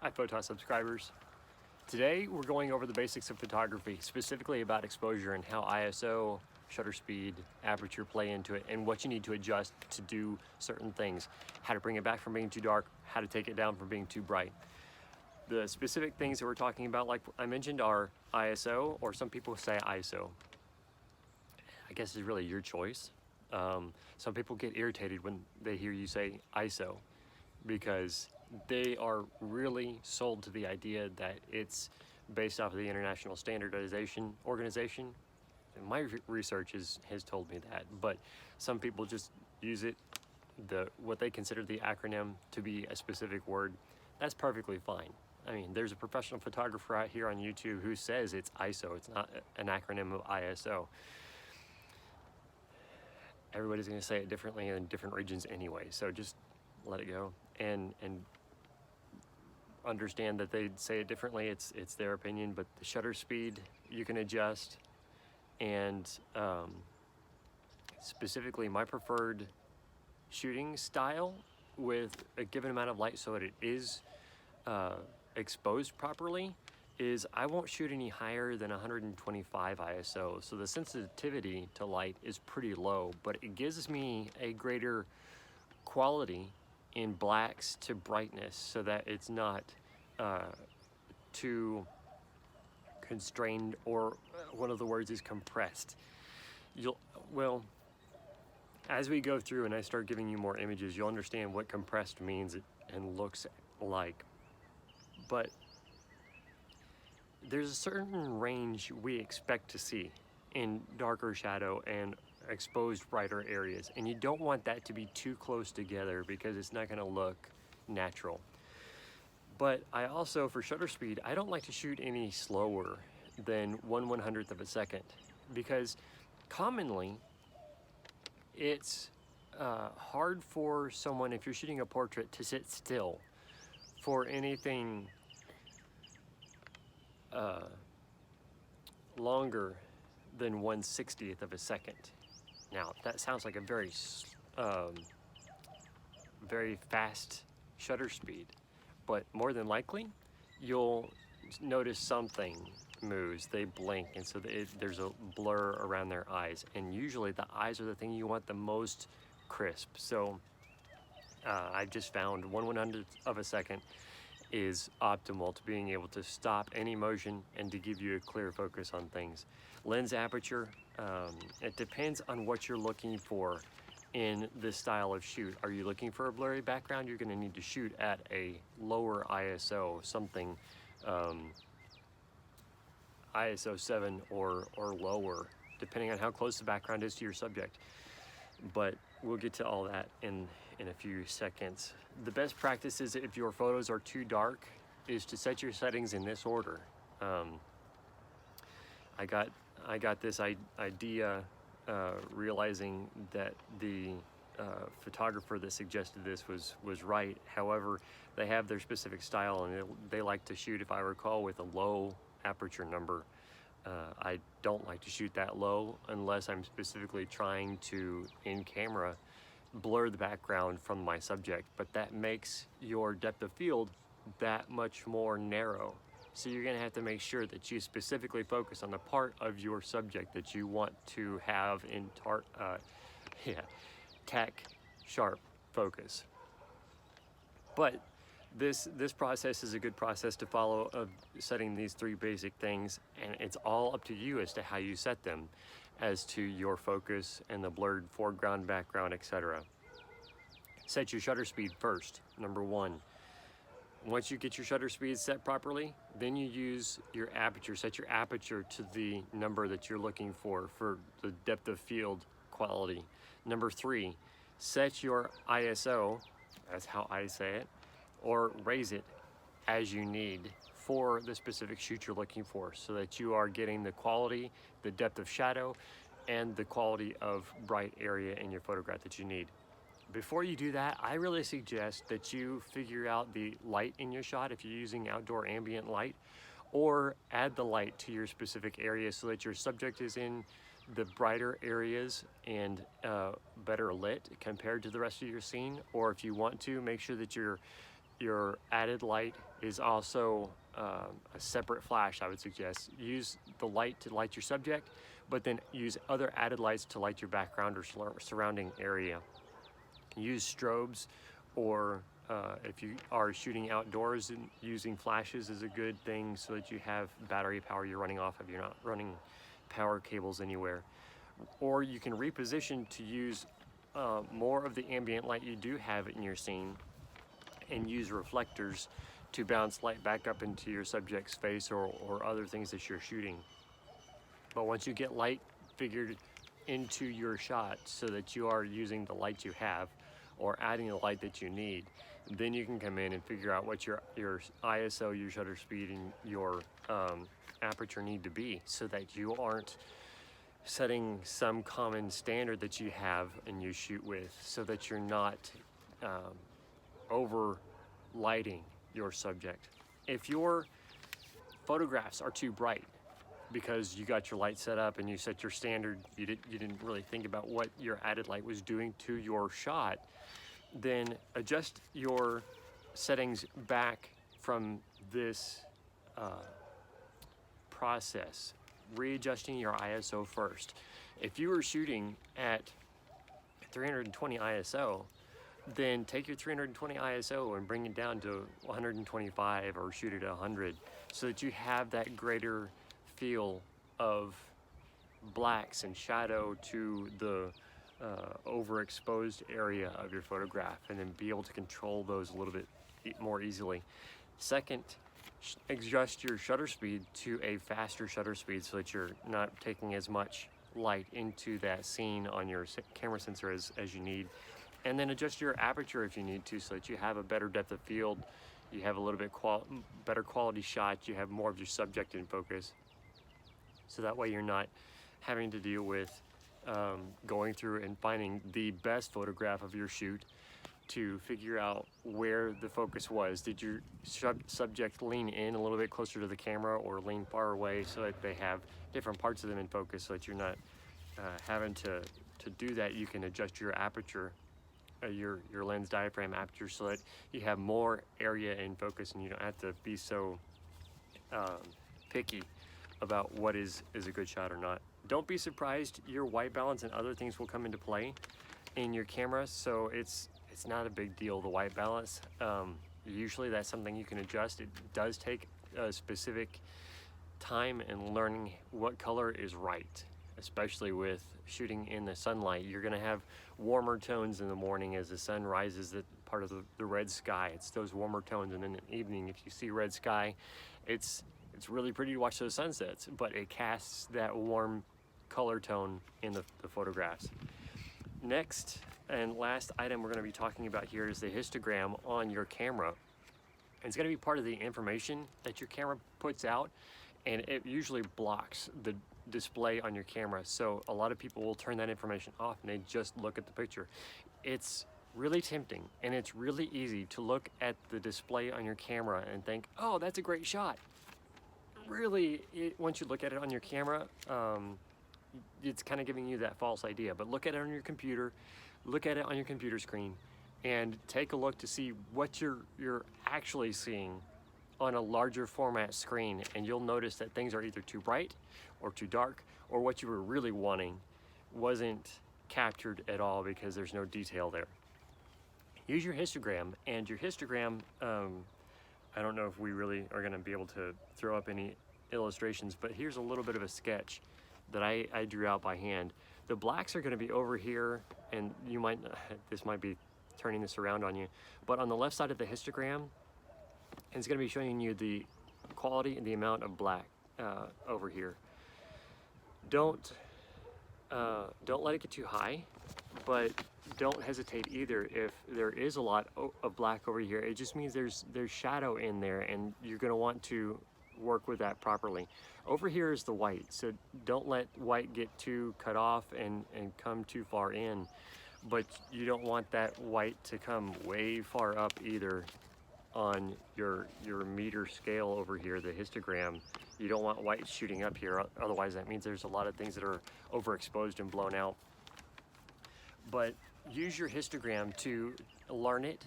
Hi Photos subscribers. Today we're going over the basics of photography, specifically about exposure and how ISO, shutter speed, aperture play into it, and what you need to adjust to do certain things. How to bring it back from being too dark, how to take it down from being too bright. The specific things that we're talking about, like I mentioned, are ISO, or some people say ISO. I guess it's really your choice. Some people get irritated when they hear you say ISO because they are really sold to the idea that it's based off of the International Standardization Organization. And my research has told me that, but some people just use it, what they consider the acronym, to be a specific word. That's perfectly fine. I mean, there's a professional photographer out here on YouTube who says it's ISO. It's not an acronym of ISO. Everybody's going to say it differently in different regions anyway, so just let it go and understand that they say it differently. It's their opinion, but the shutter speed you can adjust, and specifically my preferred shooting style with a given amount of light so that it is exposed properly is I won't shoot any higher than 125 ISO. So the sensitivity to light is pretty low, but it gives me a greater quality in blacks to brightness so that it's not too constrained, or one of the words is compressed. Well, as we go through and I start giving you more images, you'll understand what compressed means and looks like. But there's a certain range we expect to see in darker shadow and exposed brighter areas, and you don't want that to be too close together because it's not going to look natural. But I also, for shutter speed, I don't like to shoot any slower than 1/100th of a second, because commonly it's hard for someone, if you're shooting a portrait, to sit still for anything longer than 1/60th of a second. Now, that sounds like a very fast shutter speed, but more than likely, you'll notice something moves, they blink, and so there's a blur around their eyes, and usually the eyes are the thing you want the most crisp. So I've just found 1/100th of a second is optimal to being able to stop any motion and to give you a clear focus on things. Lens aperture, it depends on what you're looking for in this style of shoot. Are you looking for a blurry background? You're going to need to shoot at a lower ISO, something ISO 7 or lower, depending on how close the background is to your subject. But we'll get to all that in a few seconds. The best practice is, if your photos are too dark, is to set your settings in this order. I got this idea realizing that the photographer that suggested this was right. However, they have their specific style, and they like to shoot, if I recall, with a low aperture number. I don't like to shoot that low unless I'm specifically trying to, in camera, blur the background from my subject, but that makes your depth of field that much more narrow. So you're going to have to make sure that you specifically focus on the part of your subject that you want to have in tack sharp focus. But this process is a good process to follow, of setting these three basic things, and it's all up to you as to how you set them, as to your focus and the blurred foreground, background, etc. Set your shutter speed first, number one. Once you get your shutter speed set properly, then you use your aperture. Set your aperture to the number that you're looking for the depth of field quality. Number three, set your ISO, that's how I say it, or raise it as you need for the specific shoot you're looking for, so that you are getting the quality, the depth of shadow, and the quality of bright area in your photograph that you need. Before you do that, I really suggest that you figure out the light in your shot, if you're using outdoor ambient light, or add the light to your specific area so that your subject is in the brighter areas and better lit compared to the rest of your scene. Or if you want to, make sure that your added light is also a separate flash. I would suggest use the light to light your subject, but then use other added lights to light your background or surrounding area. Use strobes, or if you are shooting outdoors, and using flashes is a good thing so that you have battery power you're running off of. You're not running power cables anywhere. Or you can reposition to use more of the ambient light you do have in your scene, and use reflectors to bounce light back up into your subject's face or other things that you're shooting. But once you get light figured into your shot so that you are using the light you have or adding the light that you need, then you can come in and figure out what your ISO, your shutter speed, and your aperture need to be, so that you aren't setting some common standard that you have and you shoot with, so that you're not over lighting your subject. If your photographs are too bright because you got your light set up and you set your standard, you didn't really think about what your added light was doing to your shot, then adjust your settings back from this process, readjusting your ISO first. If you were shooting at 320 ISO, then take your 320 ISO and bring it down to 125 or shoot it at 100, so that you have that greater feel of blacks and shadow to the overexposed area of your photograph, and then be able to control those a little bit more easily. Second, adjust your shutter speed to a faster shutter speed so that you're not taking as much light into that scene on your camera sensor as you need. And then adjust your aperture if you need to, so that you have a better depth of field, you have a little bit better quality shot, you have more of your subject in focus. So that way you're not having to deal with going through and finding the best photograph of your shoot to figure out where the focus was. Did your subject lean in a little bit closer to the camera or lean far away, so that they have different parts of them in focus, so that you're not having to do that. You can adjust your aperture, your lens diaphragm aperture, so that you have more area in focus and you don't have to be so picky about what is a good shot or not. Don't be surprised, your white balance and other things will come into play in your camera, so it's not a big deal, the white balance. Usually that's something you can adjust. It does take a specific time and learning what color is right, especially with shooting in the sunlight. You're gonna have warmer tones in the morning as the sun rises, that part of the red sky. It's those warmer tones, and then in the evening, if you see red sky, it's really pretty to watch those sunsets, but it casts that warm color tone in the photographs. Next and last item we're going to be talking about here is the histogram on your camera. It's going to be part of the information that your camera puts out, and it usually blocks the display on your camera. So a lot of people will turn that information off and they just look at the picture. It's really tempting, and it's really easy to look at the display on your camera and think, oh, that's a great shot. Really, once you look at it on your camera, it's kind of giving you that false idea. But look at it on your computer, look at it on your computer screen, and take a look to see what you're actually seeing on a larger format screen, and you'll notice that things are either too bright or too dark, or what you were really wanting wasn't captured at all because there's no detail there. Use your histogram, and your histogram, I don't know if we really are going to be able to throw up any illustrations, but here's a little bit of a sketch that I drew out by hand. The blacks are going to be over here, and you might, this might be turning this around on you, but on the left side of the histogram, it's going to be showing you the quality and the amount of black over here. Don't let it get too high, but don't hesitate either if there is a lot of black over here. It just means there's shadow in there, and you're going to want to work with that properly. Over here is the white, so don't let white get too cut off and come too far in, but you don't want that white to come way far up either on your meter scale over here, the histogram. You don't want white shooting up here, otherwise that means there's a lot of things that are overexposed and blown out. But use your histogram to learn it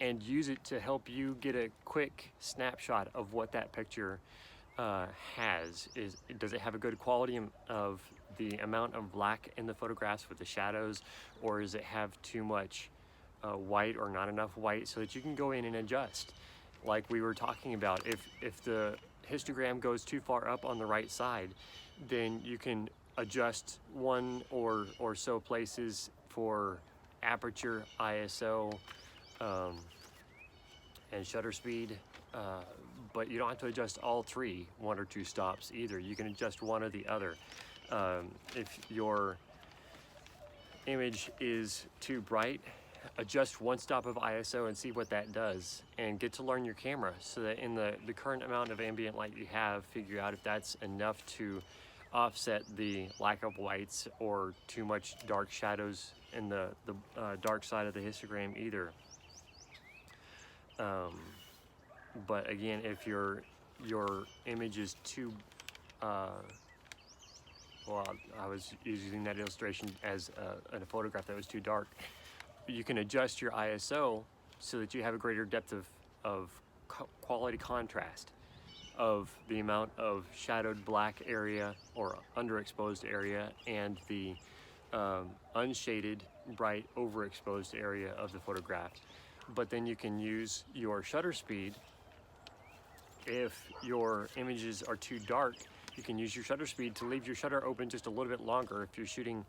and use it to help you get a quick snapshot of what that picture has. Does it have a good quality of the amount of black in the photographs with the shadows, or does it have too much white or not enough white, so that you can go in and adjust? Like we were talking about, if the histogram goes too far up on the right side, then you can adjust one or so places for aperture, ISO, and shutter speed, but you don't have to adjust all three, one or two stops either. You can adjust one or the other. If your image is too bright, adjust one stop of ISO and see what that does, and get to learn your camera, so that in the current amount of ambient light you have, figure out if that's enough to offset the lack of whites or too much dark shadows in the dark side of the histogram either. But again, if your image is too well, I was using that illustration as in a photograph that was too dark, you can adjust your ISO so that you have a greater depth of quality contrast of the amount of shadowed black area or underexposed area and the unshaded bright overexposed area of the photograph. But then you can use your shutter speed. If your images are too dark, you can use your shutter speed to leave your shutter open just a little bit longer. If you're shooting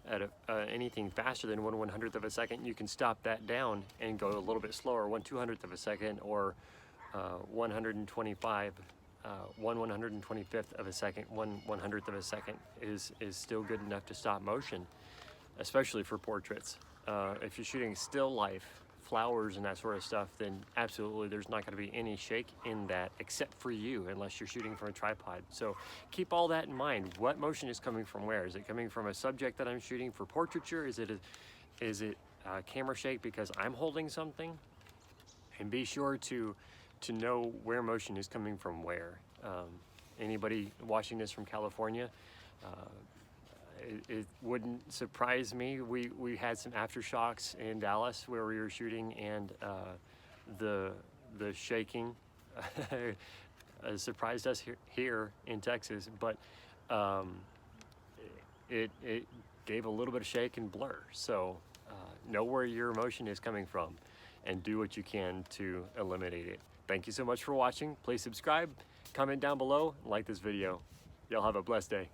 at anything faster than 1/100th of a second, you can stop that down and go a little bit slower, 1/200th of a second, or 125, 1/125th of a second, 1/100th of a second is still good enough to stop motion, especially for portraits. If you're shooting still life, flowers and that sort of stuff, then absolutely there's not going to be any shake in that except for you, unless you're shooting from a tripod. So keep all that in mind. What motion is coming from where? Is it coming from a subject that I'm shooting for portraiture? Is it camera shake because I'm holding something? And be sure to know where motion is coming from where. Anybody watching this from California, it wouldn't surprise me. We had some aftershocks in Dallas where we were shooting, and the shaking surprised us here in Texas, but it gave a little bit of shake and blur. So know where your motion is coming from and do what you can to eliminate it. Thank you so much for watching. Please subscribe, comment down below, and like this video. Y'all have a blessed day.